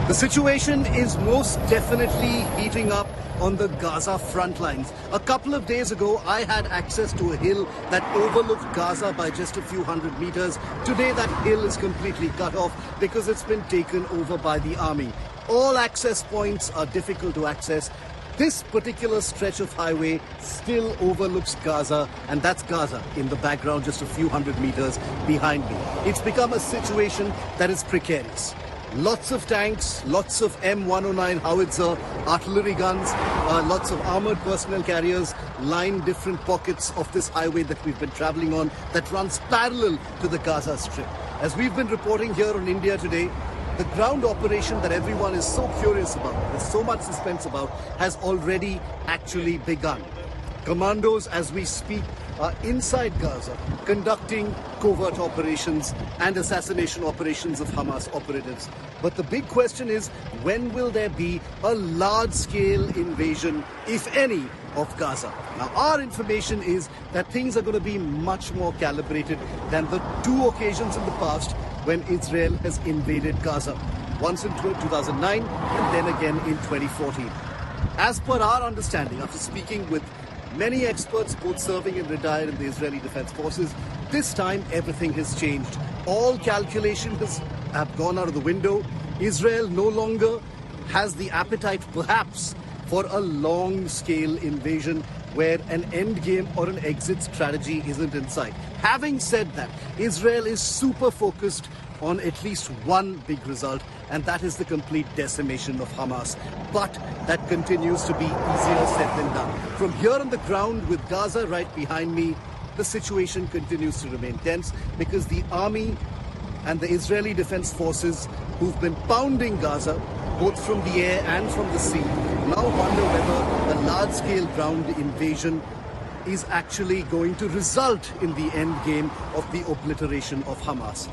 The situation is most definitely heating up on the Gaza front lines. A couple of days ago, I had access to a hill that overlooked Gaza by just a few hundred meters. Today, that hill is completely cut off because it's been taken over by the army. All access points are difficult to access. This particular stretch of highway still overlooks Gaza, and that's Gaza in the background just a few hundred meters behind me. It's become a situation that is precarious. Lots of tanks, lots of M109 howitzer, artillery guns, lots of armored personnel carriers line different pockets of this highway that we've been traveling on that runs parallel to the Gaza Strip. As we've been reporting here on India Today, the ground operation that everyone is so curious about, there's so much suspense about, has already actually begun. Commandos, as we speak, are inside Gaza conducting covert operations and assassination operations of Hamas operatives. But the big question is, when will there be a large-scale invasion, if any, of Gaza? Now, our information is that things are going to be much more calibrated than the two occasions in the past when Israel has invaded Gaza. Once in 2009 and then again in 2014. As per our understanding, after speaking with many experts, both serving and retired in the Israeli Defense Forces, this time everything has changed. All calculations have gone out of the window. Israel no longer has the appetite, perhaps, for a long-scale invasion where an end game or an exit strategy isn't in sight. Having said that, Israel is super focused on at least one big result, and that is the complete decimation of Hamas. But that continues to be easier said than done. From here on the ground with Gaza right behind me, the situation continues to remain tense because the army and the Israeli Defense Forces, who've been pounding Gaza, both from the air and from the sea, now wonder whether a large-scale ground invasion is actually going to result in the end game of the obliteration of Hamas.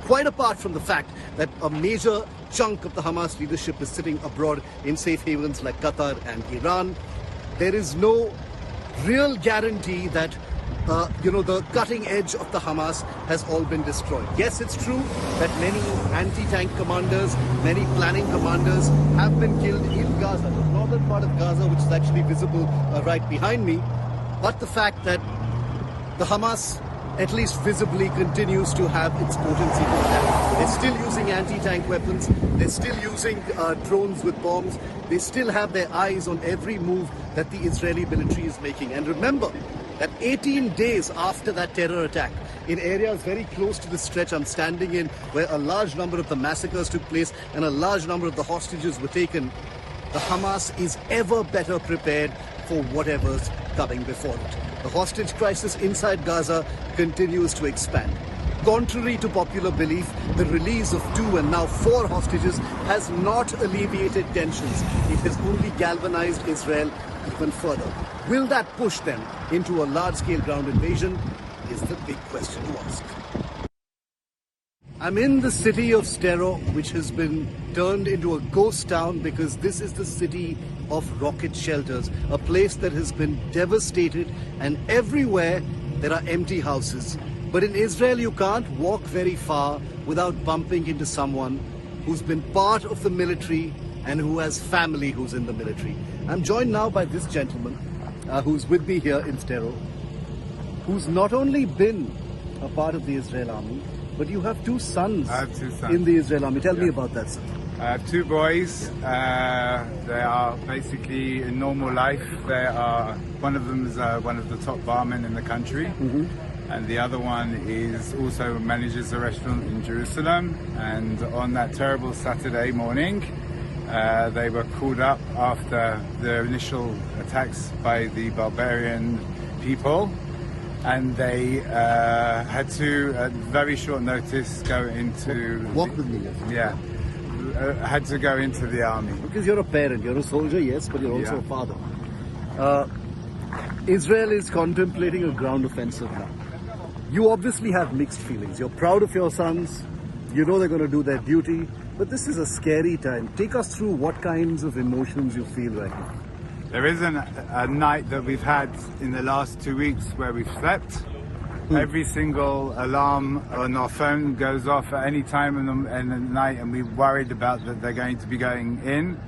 Quite apart from the fact that a major chunk of the Hamas leadership is sitting abroad in safe havens like Qatar and Iran, there is no real guarantee that the cutting edge of the Hamas has all been destroyed. Yes, it's true that many anti-tank commanders, many planning commanders have been killed in Gaza, the northern part of Gaza, which is actually visible right behind me. But the fact that the Hamas, at least visibly, continues to have its potency intact. They're still using anti-tank weapons. They're still using drones with bombs. They still have their eyes on every move that the Israeli military is making. And remember that 18 days after that terror attack, in areas very close to the stretch I'm standing in, where a large number of the massacres took place and a large number of the hostages were taken, the Hamas is ever better prepared for whatever's coming before it. The hostage crisis inside Gaza continues to expand. Contrary to popular belief, the release of 2 and now 4 hostages has not alleviated tensions. It has only galvanized Israel even further. Will that push them into a large-scale ground invasion is the big question to ask. I'm in the city of Sderot, which has been turned into a ghost town because this is the city of rocket shelters, a place that has been devastated, and everywhere there are empty houses. But in Israel, you can't walk very far without bumping into someone who's been part of the military and who has family who's in the military. I'm joined now by this gentleman who's with me here in Sderot, who's not only been a part of the Israel army, but you have 2 sons, I have 2 sons in the Israel army. Tell me about that, sir. I have 2 boys. They are basically in normal life. One of them is one of the top barmen in the country, and the other one is also manages a restaurant in Jerusalem. And on that terrible Saturday morning, they were called up after the initial attacks by the barbarian people, and they had to, at very short notice, go into... Walk with me. Yeah. Had to go into the army. Because you're a parent, you're a soldier, yes, but you're also a father. Israel is contemplating a ground offensive now. You obviously have mixed feelings. You're proud of your sons, you know they're going to do their duty, but this is a scary time. Take us through what kinds of emotions you feel right now. There isn't a night that we've had in the last 2 weeks where we've slept. Every single alarm on our phone goes off at any time in the night, and we're worried about that they're going to be going in.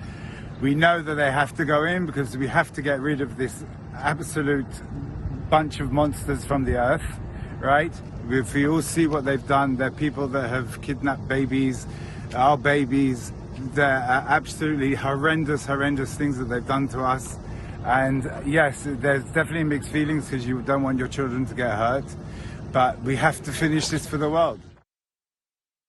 We know that they have to go in because we have to get rid of this absolute bunch of monsters from the earth, right? If we all see what they've done, they're people that have kidnapped babies, our babies. They're absolutely horrendous things that they've done to us. And yes, there's definitely mixed feelings because you don't want your children to get hurt, but we have to finish this for the world.